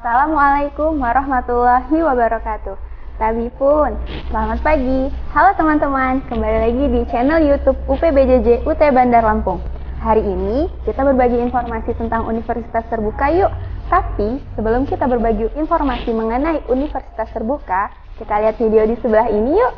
Assalamualaikum warahmatullahi wabarakatuh. Tabi pun, selamat pagi. Halo teman-teman, kembali lagi di channel YouTube UPBJJ UT Bandar Lampung. Hari ini kita berbagi informasi tentang Universitas Terbuka yuk. Tapi sebelum kita berbagi informasi mengenai Universitas Terbuka, kita lihat video di sebelah ini yuk.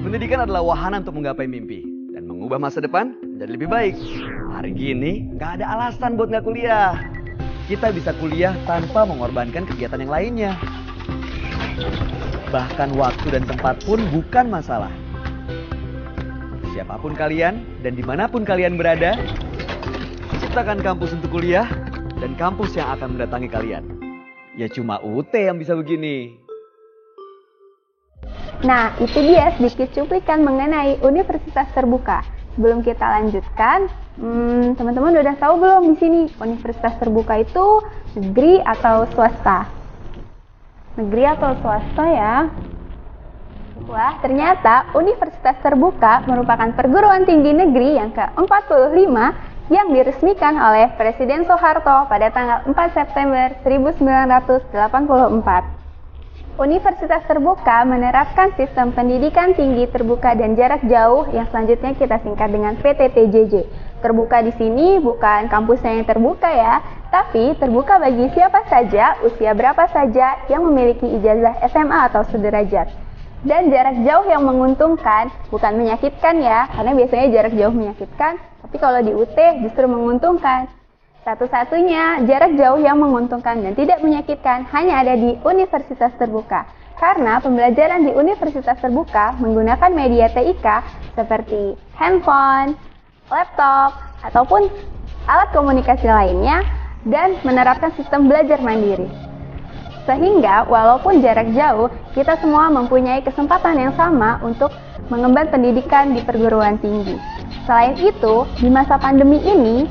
Pendidikan adalah wahana untuk menggapai mimpi dan mengubah masa depan menjadi lebih baik. Hari gini gak ada alasan buat gak kuliah. Kita bisa kuliah tanpa mengorbankan kegiatan yang lainnya. Bahkan waktu dan tempat pun bukan masalah. Siapapun kalian dan dimanapun kalian berada, ciptakan kampus untuk kuliah dan kampus yang akan mendatangi kalian. Ya cuma UT yang bisa begini. Nah, itu dia sedikit cuplikan mengenai Universitas Terbuka. Sebelum kita lanjutkan, teman-teman udah tahu belum di sini Universitas Terbuka itu negeri atau swasta? Negeri atau swasta ya? Wah, ternyata Universitas Terbuka merupakan perguruan tinggi negeri yang ke-45 yang diresmikan oleh Presiden Soeharto pada tanggal 4 September 1984. Universitas Terbuka menerapkan sistem pendidikan tinggi terbuka dan jarak jauh yang selanjutnya kita singkat dengan PTTJJ. Terbuka di sini bukan kampusnya yang terbuka ya, tapi terbuka bagi siapa saja, usia berapa saja yang memiliki ijazah SMA atau sederajat. Dan jarak jauh yang menguntungkan, bukan menyakitkan ya, karena biasanya jarak jauh menyakitkan, tapi kalau di UT justru menguntungkan. Satu-satunya jarak jauh yang menguntungkan dan tidak menyakitkan hanya ada di Universitas Terbuka. Karena pembelajaran di Universitas Terbuka menggunakan media TIK seperti handphone, laptop, ataupun alat komunikasi lainnya dan menerapkan sistem belajar mandiri. Sehingga walaupun jarak jauh, kita semua mempunyai kesempatan yang sama untuk mengemban pendidikan di perguruan tinggi. Selain itu, di masa pandemi ini,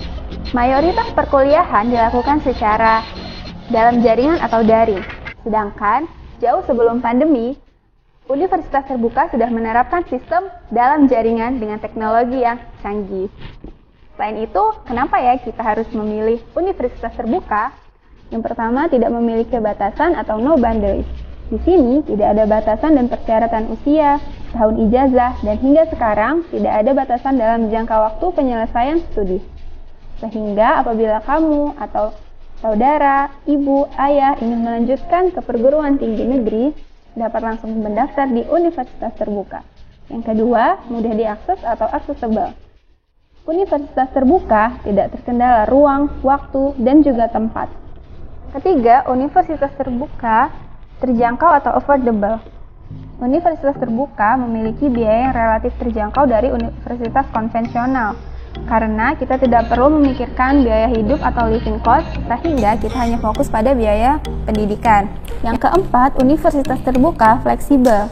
mayoritas perkuliahan dilakukan secara dalam jaringan atau daring. Sedangkan, jauh sebelum pandemi, Universitas Terbuka sudah menerapkan sistem dalam jaringan dengan teknologi yang canggih. Selain itu, kenapa ya kita harus memilih Universitas Terbuka? Yang pertama, tidak memiliki batasan atau no boundaries. Di sini tidak ada batasan dan persyaratan usia, tahun ijazah, dan hingga sekarang tidak ada batasan dalam jangka waktu penyelesaian studi. Sehingga apabila kamu atau saudara, ibu, ayah ingin melanjutkan ke perguruan tinggi negeri, dapat langsung mendaftar di Universitas Terbuka. Yang kedua, mudah diakses atau accessible. Universitas Terbuka tidak terkendala ruang, waktu, dan juga tempat. Ketiga, Universitas Terbuka terjangkau atau affordable. Universitas Terbuka memiliki biaya yang relatif terjangkau dari universitas konvensional. Karena kita tidak perlu memikirkan biaya hidup atau living cost, sehingga kita hanya fokus pada biaya pendidikan. Yang keempat, Universitas Terbuka fleksibel.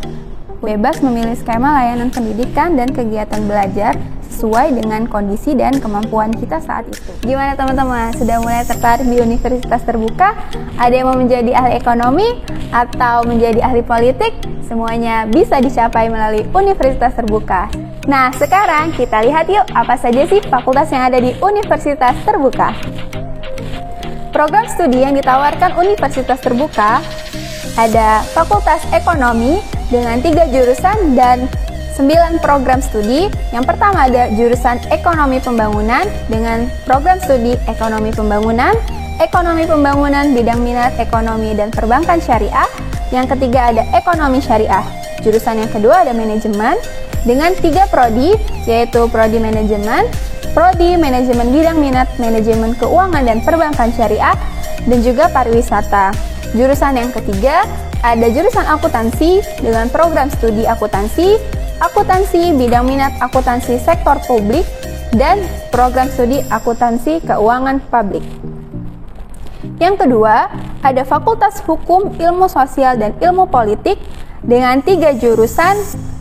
Bebas memilih skema layanan pendidikan dan kegiatan belajar sesuai dengan kondisi dan kemampuan kita saat itu. Gimana teman-teman? Sudah mulai tertarik di Universitas Terbuka? Ada yang mau menjadi ahli ekonomi atau menjadi ahli politik? Semuanya bisa dicapai melalui Universitas Terbuka. Nah, sekarang kita lihat yuk apa saja sih fakultas yang ada di Universitas Terbuka. Program studi yang ditawarkan Universitas Terbuka ada Fakultas Ekonomi dengan 3 jurusan dan 9 program studi. Yang pertama ada jurusan Ekonomi Pembangunan dengan program studi Ekonomi Pembangunan, Ekonomi Pembangunan bidang minat Ekonomi dan Perbankan Syariah. Yang ketiga ada Ekonomi Syariah. Jurusan yang kedua ada Manajemen dengan 3 prodi, yaitu Prodi Manajemen, Prodi Manajemen bidang minat Manajemen Keuangan dan Perbankan Syariah, dan juga Pariwisata. Jurusan yang ketiga ada jurusan Akuntansi dengan program studi Akuntansi, Akuntansi bidang minat Akuntansi Sektor Publik, dan program studi Akuntansi Keuangan Publik. Yang kedua, ada Fakultas Hukum, Ilmu Sosial, dan Ilmu Politik dengan 3 jurusan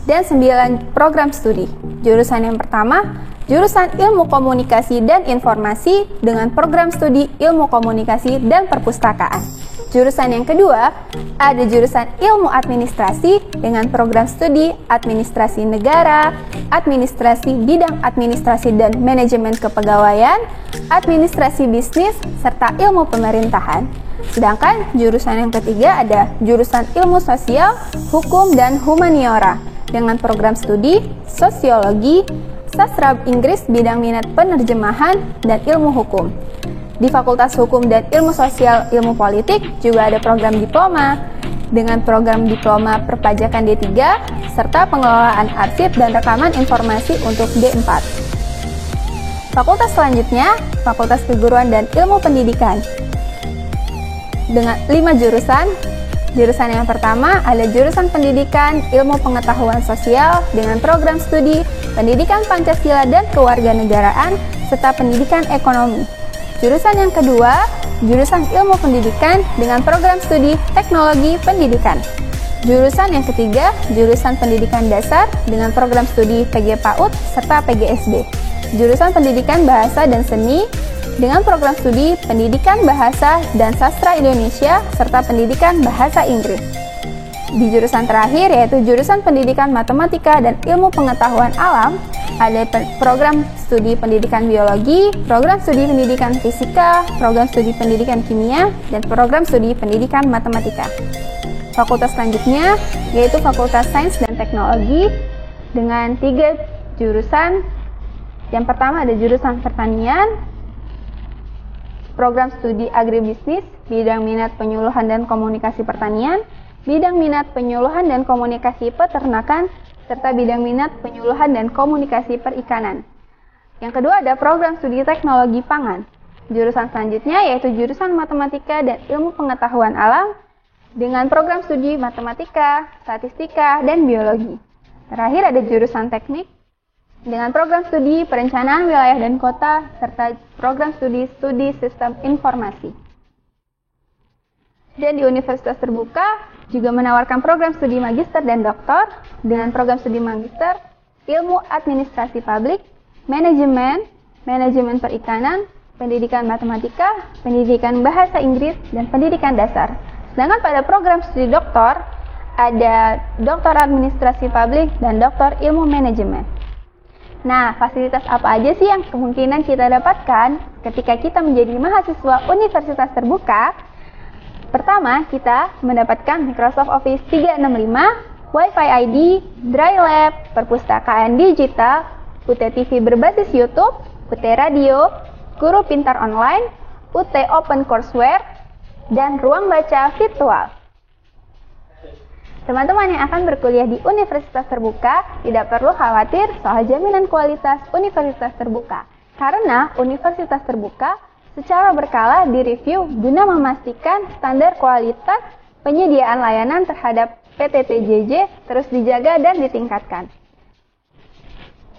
dan 9 program studi. Jurusan yang pertama, jurusan Ilmu Komunikasi dan Informasi dengan program studi Ilmu Komunikasi dan Perpustakaan. jurusan yang kedua ada jurusan Ilmu Administrasi dengan program studi Administrasi Negara, Administrasi Bidang Administrasi dan Manajemen Kepegawaian, Administrasi Bisnis, serta Ilmu Pemerintahan. Sedangkan jurusan yang ketiga ada jurusan Ilmu Sosial, Hukum, dan Humaniora dengan program studi Sosiologi, Sastra Inggris bidang minat penerjemahan, dan Ilmu Hukum. Di Fakultas Hukum dan Ilmu Sosial Ilmu Politik juga ada program diploma dengan program diploma perpajakan D3 serta pengelolaan arsip dan rekaman informasi untuk D4. Fakultas selanjutnya, Fakultas Keguruan dan Ilmu Pendidikan dengan 5 jurusan. Jurusan yang pertama ada jurusan Pendidikan Ilmu Pengetahuan Sosial dengan program studi Pendidikan Pancasila dan Kewarganegaraan serta Pendidikan Ekonomi. Jurusan yang kedua, jurusan Ilmu Pendidikan dengan program studi Teknologi Pendidikan. Jurusan yang ketiga, jurusan Pendidikan Dasar dengan program studi PG PAUD serta PGSD. Jurusan Pendidikan Bahasa dan Seni dengan program studi Pendidikan Bahasa dan Sastra Indonesia serta Pendidikan Bahasa Inggris. Di jurusan terakhir yaitu jurusan Pendidikan Matematika dan Ilmu Pengetahuan Alam, ada program studi Pendidikan Biologi, program studi Pendidikan Fisika, program studi Pendidikan Kimia, dan program studi Pendidikan Matematika. Fakultas selanjutnya yaitu Fakultas Sains dan Teknologi dengan 3 jurusan. Yang pertama ada jurusan Pertanian, program studi Agribisnis, bidang minat penyuluhan dan komunikasi pertanian, bidang minat penyuluhan dan komunikasi peternakan, serta bidang minat penyuluhan dan komunikasi perikanan. Yang kedua ada program studi Teknologi Pangan. Jurusan selanjutnya yaitu jurusan Matematika dan Ilmu Pengetahuan Alam dengan program studi Matematika, Statistika, dan Biologi. Terakhir ada jurusan Teknik dengan program studi Perencanaan Wilayah dan Kota serta program studi Sistem Informasi. Dan di Universitas Terbuka juga menawarkan program studi magister dan doktor dengan program studi magister Ilmu Administrasi Publik, Manajemen, Manajemen Perikanan, Pendidikan Matematika, Pendidikan Bahasa Inggris, dan Pendidikan Dasar. Sedangkan pada program studi doktor ada Doktor Administrasi Publik dan Doktor Ilmu Manajemen. Nah, fasilitas apa aja sih yang kemungkinan kita dapatkan ketika kita menjadi mahasiswa Universitas Terbuka? Pertama, kita mendapatkan Microsoft Office 365, Wi-Fi ID, Dry Lab, perpustakaan digital, UT TV berbasis YouTube, UT Radio, Guru Pintar Online, UT Open Courseware, dan ruang baca virtual. Teman-teman yang akan berkuliah di Universitas Terbuka tidak perlu khawatir soal jaminan kualitas Universitas Terbuka, karena Universitas Terbuka secara berkala direview guna memastikan standar kualitas penyediaan layanan terhadap PTTJJ terus dijaga dan ditingkatkan.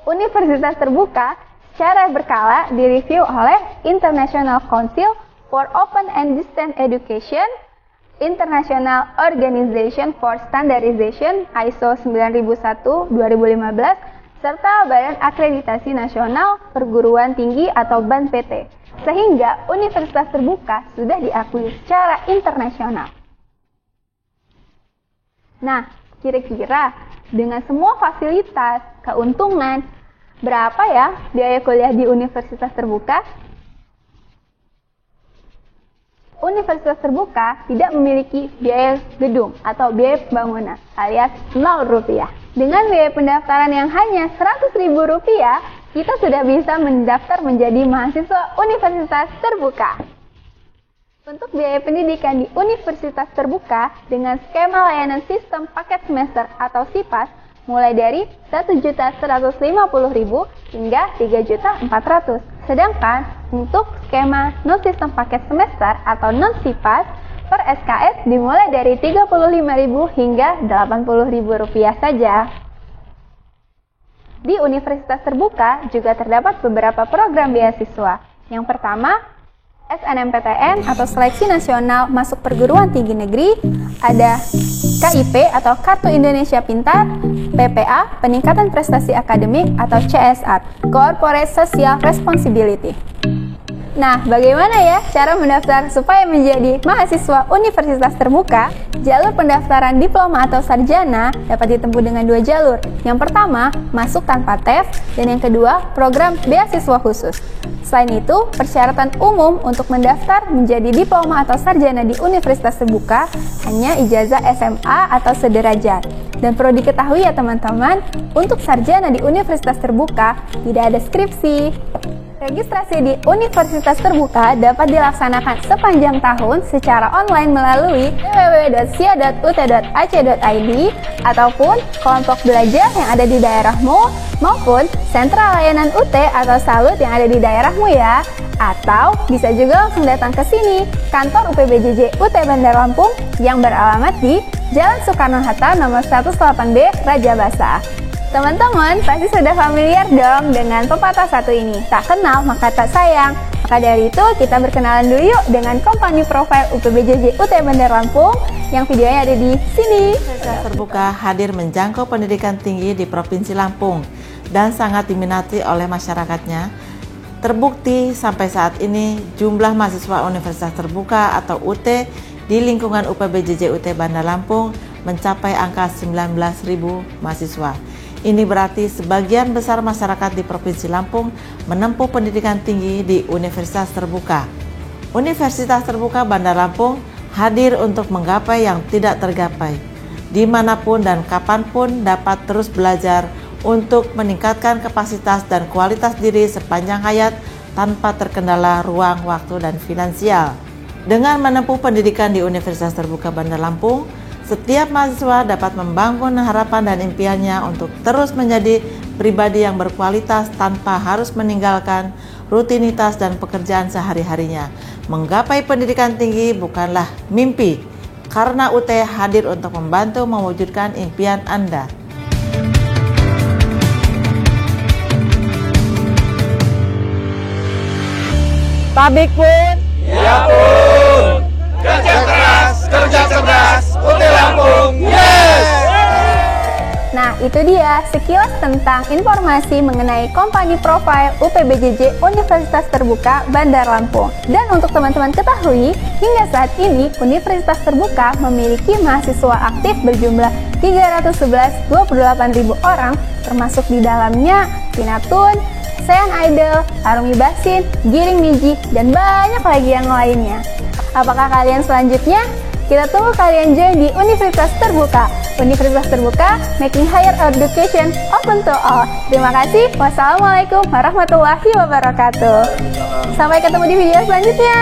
Universitas Terbuka secara berkala direview oleh International Council for Open and Distance Education, International Organization for Standardization ISO 9001-2015, serta Badan Akreditasi Nasional Perguruan Tinggi atau BAN-PT. Sehingga Universitas Terbuka sudah diakui secara internasional. Nah, kira-kira dengan semua fasilitas, keuntungan, berapa ya biaya kuliah di Universitas Terbuka? Universitas Terbuka tidak memiliki biaya gedung atau biaya bangunan alias Rp0. Dengan biaya pendaftaran yang hanya Rp100.000, kita sudah bisa mendaftar menjadi mahasiswa Universitas Terbuka. Untuk biaya pendidikan di Universitas Terbuka dengan skema layanan sistem paket semester atau SIPAS mulai dari Rp1.150.000 hingga Rp3.400.000. Sedangkan untuk skema non-sistem paket semester atau non-SIPAS per SKS dimulai dari Rp35.000 hingga Rp80.000 saja. Di Universitas Terbuka juga terdapat beberapa program beasiswa. Yang pertama, SNMPTN atau Seleksi Nasional Masuk Perguruan Tinggi Negeri, ada KIP atau Kartu Indonesia Pintar, PPA, Peningkatan Prestasi Akademik atau CSR, Corporate Social Responsibility. Nah, bagaimana ya cara mendaftar supaya menjadi mahasiswa universitas terbuka? Jalur pendaftaran diploma atau sarjana dapat ditempuh dengan 2 jalur. Yang pertama, masuk tanpa tes, dan yang kedua, program beasiswa khusus. Selain itu, persyaratan umum untuk mendaftar menjadi diploma atau sarjana di universitas terbuka hanya ijazah SMA atau sederajat. Dan perlu diketahui ya teman-teman, untuk sarjana di universitas terbuka tidak ada skripsi. Registrasi di universitas terbuka dapat dilaksanakan sepanjang tahun secara online melalui www.sia.ut.ac.id ataupun kelompok belajar yang ada di daerahmu maupun sentra layanan UT atau salut yang ada di daerahmu ya. Atau bisa juga langsung datang ke sini, kantor UPBJJ UT Bandar Lampung yang beralamat di Jalan Soekarno-Hatta nomor 108B Raja Basa. Teman-teman pasti sudah familiar dong dengan pepatah satu ini, tak kenal maka tak sayang. Maka dari itu kita berkenalan dulu yuk dengan company profile UPBJJ UT Bandar Lampung yang videonya ada di sini. Universitas Terbuka hadir menjangkau pendidikan tinggi di Provinsi Lampung dan sangat diminati oleh masyarakatnya. Terbukti sampai saat ini jumlah mahasiswa Universitas Terbuka atau UT di lingkungan UPBJJ UT Bandar Lampung mencapai angka 19.000 mahasiswa. Ini berarti sebagian besar masyarakat di Provinsi Lampung menempuh pendidikan tinggi di Universitas Terbuka. Universitas Terbuka Bandar Lampung hadir untuk menggapai yang tidak tergapai. Dimanapun dan kapanpun dapat terus belajar untuk meningkatkan kapasitas dan kualitas diri sepanjang hayat tanpa terkendala ruang, waktu, dan finansial. Dengan menempuh pendidikan di Universitas Terbuka Bandar Lampung, setiap mahasiswa dapat membangun harapan dan impiannya untuk terus menjadi pribadi yang berkualitas tanpa harus meninggalkan rutinitas dan pekerjaan sehari-harinya. Menggapai pendidikan tinggi bukanlah mimpi, karena UT hadir untuk membantu mewujudkan impian Anda. Tabik pun, ya pun, kerja keras, kerja cerdas, UT Lampung, yes! Nah, itu dia sekilas tentang informasi mengenai company profile UPBJJ Universitas Terbuka Bandar Lampung. Dan untuk teman-teman ketahui, hingga saat ini Universitas Terbuka memiliki mahasiswa aktif berjumlah 311.28.000 orang, termasuk di dalamnya Pinatun, Sean Idol, Arumi Basin, Giring Niji, dan banyak lagi yang lainnya. Apakah kalian selanjutnya? Kita tunggu kalian join di Universitas Terbuka. Universitas Terbuka, making higher education open to all. Terima kasih. Wassalamualaikum warahmatullahi wabarakatuh. Sampai ketemu di video selanjutnya.